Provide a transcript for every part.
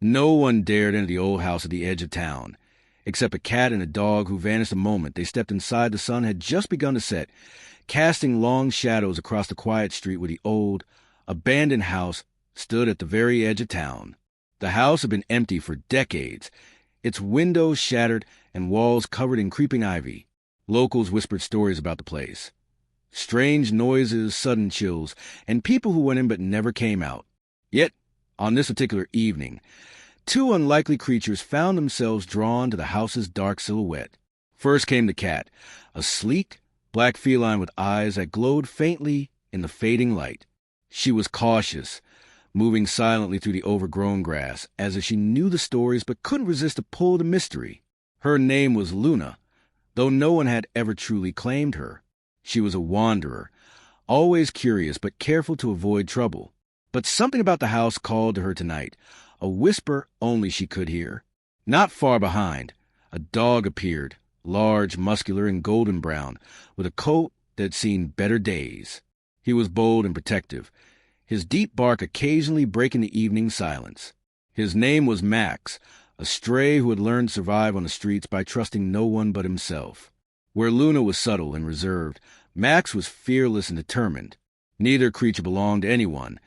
No one dared enter the old house at the edge of town, except a cat and a dog who vanished the moment they stepped inside the sun had just begun to set, casting long shadows across the quiet street where the old, abandoned house stood at the very edge of town. The house had been empty for decades, its windows shattered and walls covered in creeping ivy. Locals whispered stories about the place. Strange noises, sudden chills, and people who went in but never came out. Yet, on this particular evening, two unlikely creatures found themselves drawn to the house's dark silhouette. First came the cat, a sleek, black feline with eyes that glowed faintly in the fading light. She was cautious, moving silently through the overgrown grass, as if she knew the stories but couldn't resist the pull of the mystery. Her name was Luna, though no one had ever truly claimed her. She was a wanderer, always curious but careful to avoid trouble. But something about the house called to her tonight, a whisper only she could hear. Not far behind, a dog appeared, large, muscular, and golden brown, with a coat that had seen better days. He was bold and protective, his deep bark occasionally breaking the evening silence. His name was Max, a stray who had learned to survive on the streets by trusting no one but himself. Where Luna was subtle and reserved, Max was fearless and determined. Neither creature belonged to anyone,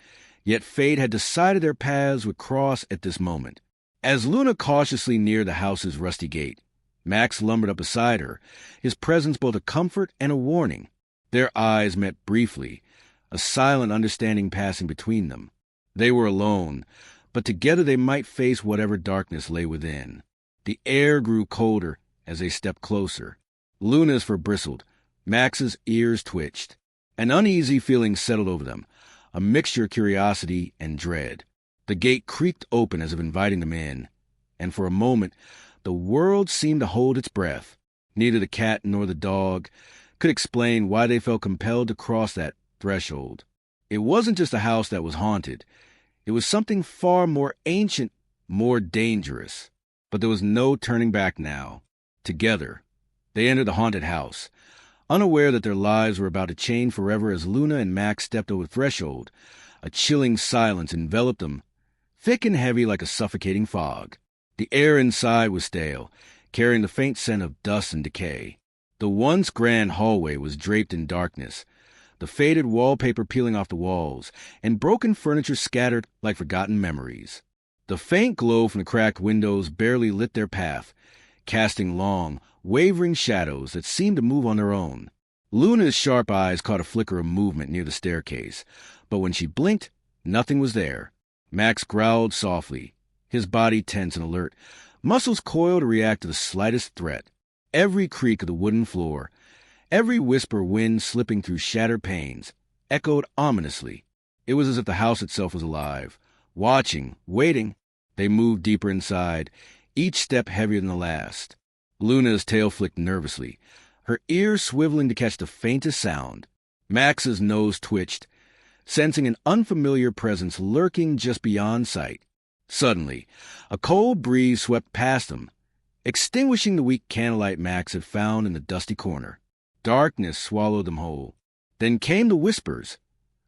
yet fate had decided their paths would cross at this moment. As Luna cautiously neared the house's rusty gate, Max lumbered up beside her, his presence both a comfort and a warning. Their eyes met briefly, a silent understanding passing between them. They were alone, but together they might face whatever darkness lay within. The air grew colder as they stepped closer. Luna's fur bristled, Max's ears twitched. An uneasy feeling settled over them, a mixture of curiosity and dread. The gate creaked open as if inviting them in, and for a moment the world seemed to hold its breath. Neither the cat nor the dog could explain why they felt compelled to cross that threshold. It wasn't just a house that was haunted. It was something far more ancient, more dangerous. But there was no turning back now. Together, they entered the haunted house, unaware that their lives were about to change forever as Luna and Max stepped over the threshold. A chilling silence enveloped them, thick and heavy like a suffocating fog. The air inside was stale, carrying the faint scent of dust and decay. The once grand hallway was draped in darkness, the faded wallpaper peeling off the walls, and broken furniture scattered like forgotten memories. The faint glow from the cracked windows barely lit their path, casting long, wavering shadows that seemed to move on their own. Luna's sharp eyes caught a flicker of movement near the staircase, but when she blinked, nothing was there. Max growled softly, his body tense and alert, muscles coiled to react to the slightest threat. Every creak of the wooden floor, every whisper of wind slipping through shattered panes, echoed ominously. It was as if the house itself was alive, watching, waiting. They moved deeper inside, each step heavier than the last. Luna's tail flicked nervously, her ears swiveling to catch the faintest sound. Max's nose twitched, sensing an unfamiliar presence lurking just beyond sight. Suddenly, a cold breeze swept past them, extinguishing the weak candlelight Max had found in the dusty corner. Darkness swallowed them whole. Then came the whispers,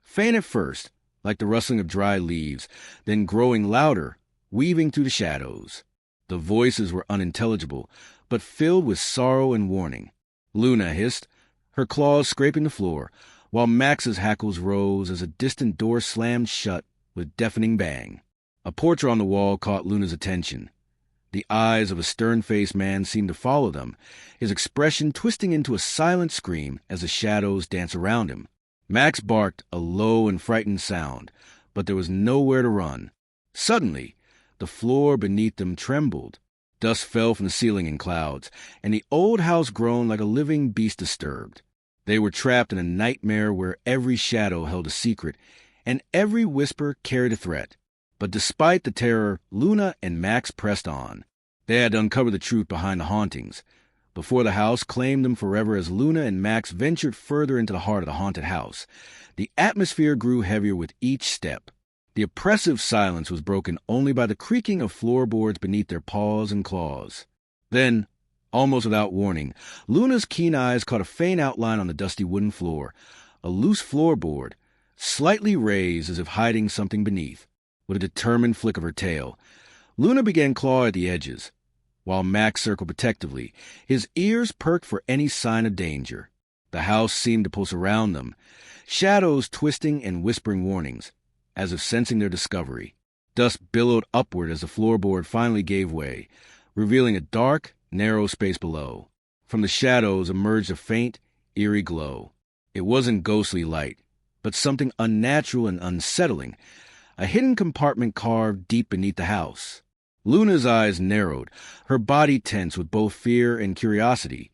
faint at first, like the rustling of dry leaves, then growing louder, weaving through the shadows. The voices were unintelligible, but filled with sorrow and warning. Luna hissed, her claws scraping the floor, while Max's hackles rose as a distant door slammed shut with deafening bang. A portrait on the wall caught Luna's attention. The eyes of a stern-faced man seemed to follow them, his expression twisting into a silent scream as the shadows danced around him. Max barked a low and frightened sound, but there was nowhere to run. Suddenly, the floor beneath them trembled. Dust fell from the ceiling in clouds, and the old house groaned like a living beast disturbed. They were trapped in a nightmare where every shadow held a secret, and every whisper carried a threat. But despite the terror, Luna and Max pressed on. They had to uncover the truth behind the hauntings, before the house claimed them forever. As Luna and Max ventured further into the heart of the haunted house, the atmosphere grew heavier with each step. The oppressive silence was broken only by the creaking of floorboards beneath their paws and claws. Then, almost without warning, Luna's keen eyes caught a faint outline on the dusty wooden floor, a loose floorboard, slightly raised as if hiding something beneath. With a determined flick of her tail, Luna began clawing at the edges, while Max circled protectively, his ears perked for any sign of danger. The house seemed to pulse around them, shadows twisting and whispering warnings, as if sensing their discovery. Dust billowed upward as the floorboard finally gave way, revealing a dark, narrow space below. From the shadows emerged a faint, eerie glow. It wasn't ghostly light, but something unnatural and unsettling, a hidden compartment carved deep beneath the house. Luna's eyes narrowed, her body tense with both fear and curiosity,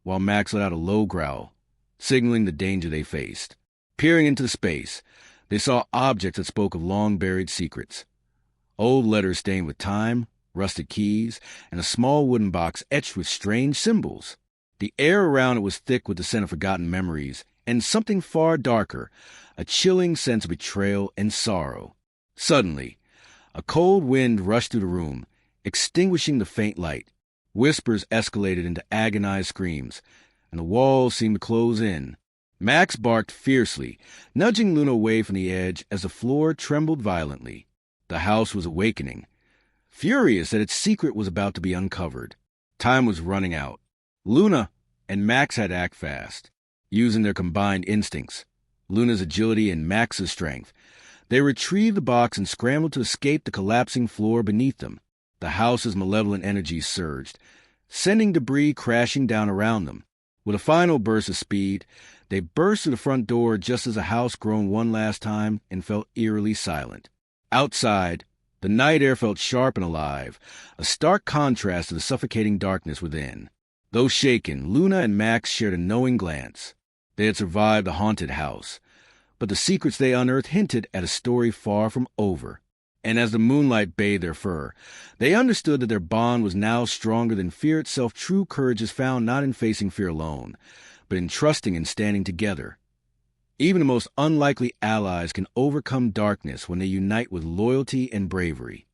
while Max let out a low growl, signaling the danger they faced. Peering into the space, they saw objects that spoke of long-buried secrets. Old letters stained with time, rusted keys, and a small wooden box etched with strange symbols. The air around it was thick with the scent of forgotten memories, and something far darker, a chilling sense of betrayal and sorrow. Suddenly, a cold wind rushed through the room, extinguishing the faint light. Whispers escalated into agonized screams, and the walls seemed to close in. Max barked fiercely, nudging Luna away from the edge as the floor trembled violently. The house was awakening, furious that its secret was about to be uncovered. Time was running out. Luna and Max had to act fast, using their combined instincts, Luna's agility and Max's strength. They retrieved the box and scrambled to escape the collapsing floor beneath them. The house's malevolent energies surged, sending debris crashing down around them. With a final burst of speed, they burst through the front door just as the house groaned one last time and fell eerily silent. Outside, the night air felt sharp and alive, a stark contrast to the suffocating darkness within. Though shaken, Luna and Max shared a knowing glance. They had survived the haunted house, but the secrets they unearthed hinted at a story far from over. And as the moonlight bathed their fur, they understood that their bond was now stronger than fear itself. True courage is found not in facing fear alone, but in trusting and standing together. Even the most unlikely allies can overcome darkness when they unite with loyalty and bravery.